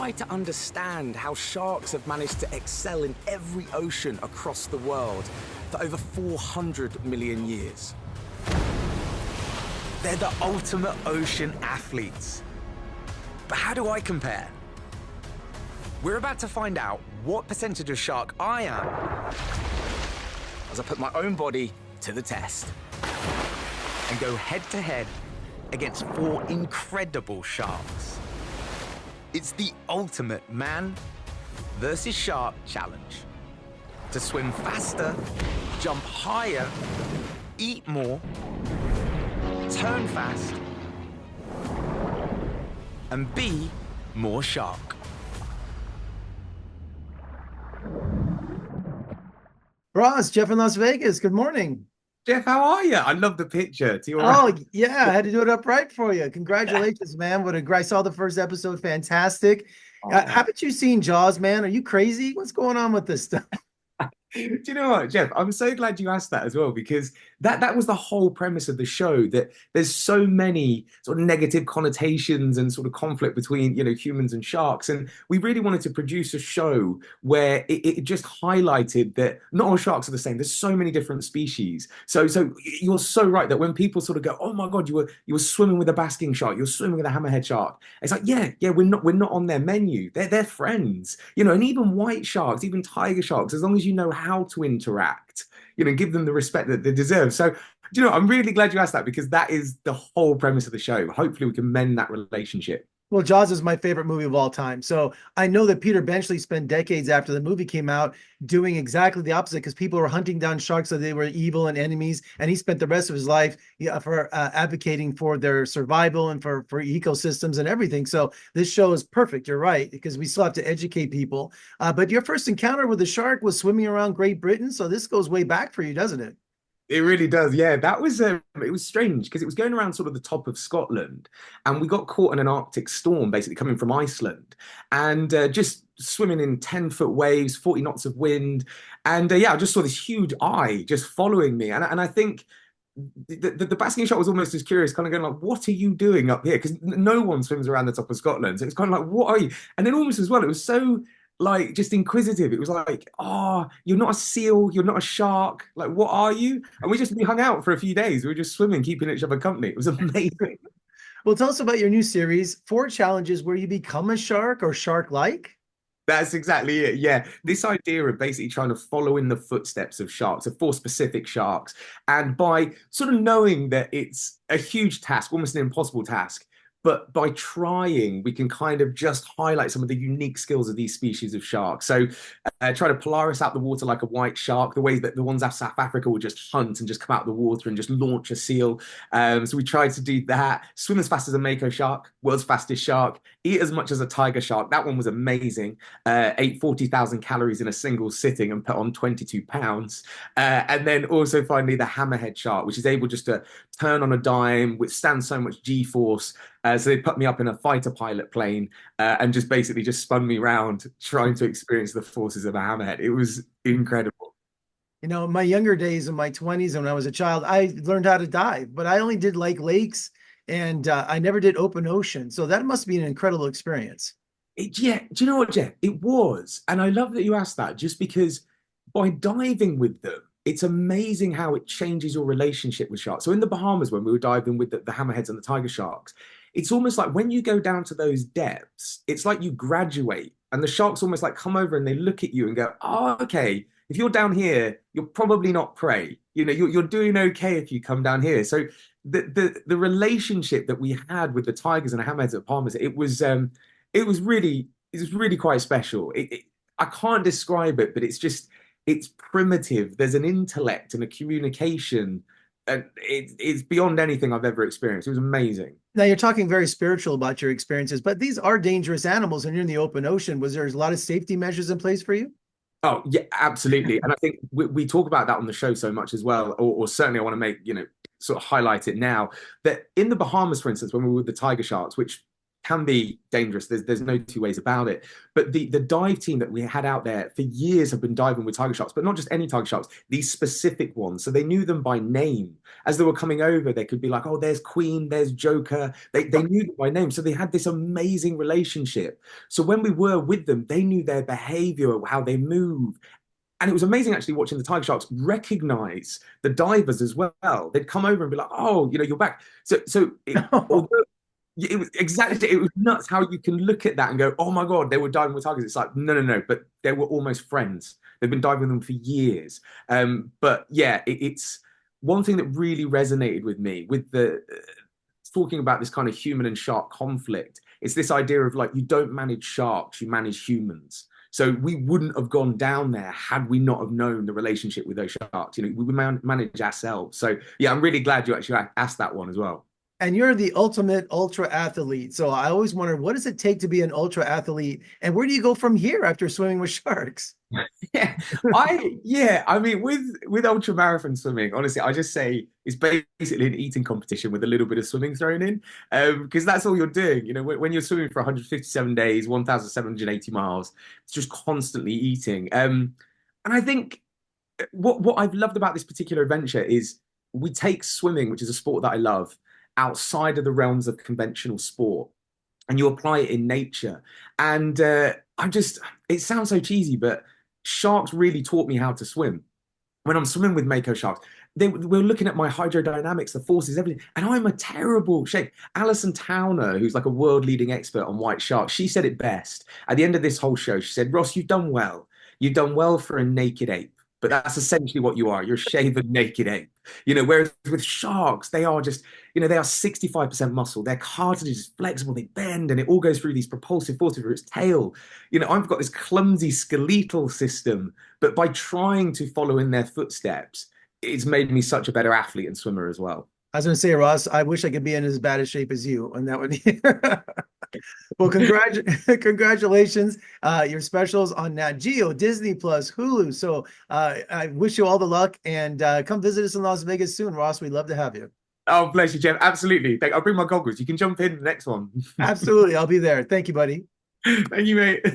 try to understand how sharks have managed to excel in every ocean across the world for over 400 million years. They're the ultimate ocean athletes. But how do I compare? We're about to find out what percentage of shark I am as I put my own body to the test and go head to head against 4 incredible sharks. It's the ultimate man versus shark challenge. To swim faster, jump higher, eat more, turn fast, and be more shark. Ross, Jeff in Las Vegas. Good morning. Jeff, how are you? I love the picture. To your Yeah, I had to do it upright for you. Congratulations, man. I saw the first episode. Fantastic. Haven't you seen Jaws, man? Are you crazy? What's going on with this stuff? Do you know what, Jeff? I'm so glad you asked that as well, because that was the whole premise of the show, that there's so many sort of negative connotations and sort of conflict between, humans and sharks. And we really wanted to produce a show where it just highlighted that not all sharks are the same. There's so many different species. So you're so right that when people sort of go, oh my God, you were swimming with a basking shark, you're swimming with a hammerhead shark. It's like, yeah, we're not on their menu. They're friends, and even white sharks, even tiger sharks, as long as you know how to interact, give them the respect that they deserve. So, I'm really glad you asked that, because that is the whole premise of the show. Hopefully we can mend that relationship. Well, Jaws is my favorite movie of all time. So I know that Peter Benchley spent decades after the movie came out doing exactly the opposite, because people were hunting down sharks so they were evil and enemies. And he spent the rest of his life for advocating for their survival and for ecosystems and everything. So this show is perfect. You're right, because we still have to educate people. But your first encounter with a shark was swimming around Great Britain. So this goes way back for you, doesn't it? It really does. Yeah, that was it was strange, because it was going around sort of the top of Scotland, and we got caught in an Arctic storm, basically coming from Iceland, and just swimming in 10-foot waves, 40 knots of wind. And I just saw this huge eye just following me. And I think the basking shark was almost as curious, kind of going like, what are you doing up here? Because no one swims around the top of Scotland. So it's kind of like, what are you? And then almost as well, it was so just inquisitive. It was like, oh, you're not a seal, you're not a shark, like what are you? And we hung out for a few days. We were just swimming, keeping each other company. It was amazing. Well, tell us about your new series, 4 challenges where you become a shark or shark-like. That's exactly it. Yeah, this idea of basically trying to follow in the footsteps of sharks, of 4 specific sharks, and by sort of knowing that it's a huge task, almost an impossible task, but by trying, we can kind of just highlight some of the unique skills of these species of sharks. So try to Polaris out the water like a white shark, the ways that the ones out of South Africa will just hunt and just come out of the water and just launch a seal. So we tried to do that. Swim as fast as a mako shark, world's fastest shark, eat as much as a tiger shark. That one was amazing. Ate 40,000 calories in a single sitting and put on 22 pounds. And then also finally the hammerhead shark, which is able just to turn on a dime, withstand so much G-force. So they put me up in a fighter pilot plane and just basically just spun me around trying to experience the forces of a hammerhead. It was incredible. In my younger days, in my 20s, when I was a child, I learned how to dive, but I only did lakes, and I never did open ocean. So that must be an incredible experience. Yeah, do you know what, Jeff? It was. And I love that you asked that, just because by diving with them, it's amazing how it changes your relationship with sharks. So in the Bahamas, when we were diving with the hammerheads and the tiger sharks, it's almost like when you go down to those depths, it's like you graduate, and the sharks almost like come over and they look at you and go, oh, okay, if you're down here, you're probably not prey. You're doing okay if you come down here. So the relationship that we had with the tigers and the hammerheads at Bahamas, it was really quite special. I can't describe it, but it's primitive. There's an intellect and a communication, and it's beyond anything I've ever experienced. It was amazing. Now, you're talking very spiritual about your experiences, but these are dangerous animals, and you're in the open ocean. Was there a lot of safety measures in place for you? Oh, yeah, absolutely. And I think we talk about that on the show so much as well, or certainly I want to make, sort of highlight it now, that in the Bahamas, for instance, when we were with the tiger sharks, which can be dangerous. There's no two ways about it. But the dive team that we had out there for years have been diving with tiger sharks, but not just any tiger sharks, these specific ones. So they knew them by name. As they were coming over, they could be like, oh, there's Queen, there's Joker. They knew them by name. So they had this amazing relationship. So when we were with them, they knew their behavior, how they move. And it was amazing actually watching the tiger sharks recognize the divers as well. They'd come over and be like, oh, you're back. Although it was exactly, it was nuts how you can look at that and go, oh my God, they were diving with tigers. It's like, no, but they were almost friends. They've been diving with them for years. But yeah, it's one thing that really resonated with me with the talking about this kind of human and shark conflict. It's this idea of like, you don't manage sharks, you manage humans. So we wouldn't have gone down there had we not have known the relationship with those sharks. We would manage ourselves. So yeah, I'm really glad you actually asked that one as well. And you're the ultimate ultra athlete. So I always wonder, what does it take to be an ultra athlete? And where do you go from here after swimming with sharks? I mean, with ultra marathon swimming, honestly, I just say it's basically an eating competition with a little bit of swimming thrown in, because that's all you're doing. When you're swimming for 157 days, 1,780 miles, it's just constantly eating. And I think what I've loved about this particular adventure is we take swimming, which is a sport that I love, outside of the realms of conventional sport, and you apply it in nature. And it sounds so cheesy, but sharks really taught me how to swim. When I'm swimming with Mako sharks, we're looking at my hydrodynamics, the forces, everything, and I'm a terrible shape. Alison Towner, who's like a world-leading expert on white sharks, she said it best. At the end of this whole show, she said, Ross, you've done well. You've done well for a naked ape. But that's essentially what you are. You're a shaven naked ape. Whereas with sharks, they are just, they are 65% muscle. Their cartilage is flexible, they bend, and it all goes through these propulsive forces through its tail. I've got this clumsy skeletal system, but by trying to follow in their footsteps, it's made me such a better athlete and swimmer as well. I was going to say, Ross, I wish I could be in as bad a shape as you, and that would be. Well, congratulations. Your specials on Natgeo, Disney Plus, Hulu. So I wish you all the luck, and come visit us in Las Vegas soon, Ross. We'd love to have you. Oh, bless you, Jeff. Absolutely. I'll bring my goggles. You can jump in the next one. Absolutely. I'll be there. Thank you, buddy. Thank you, mate.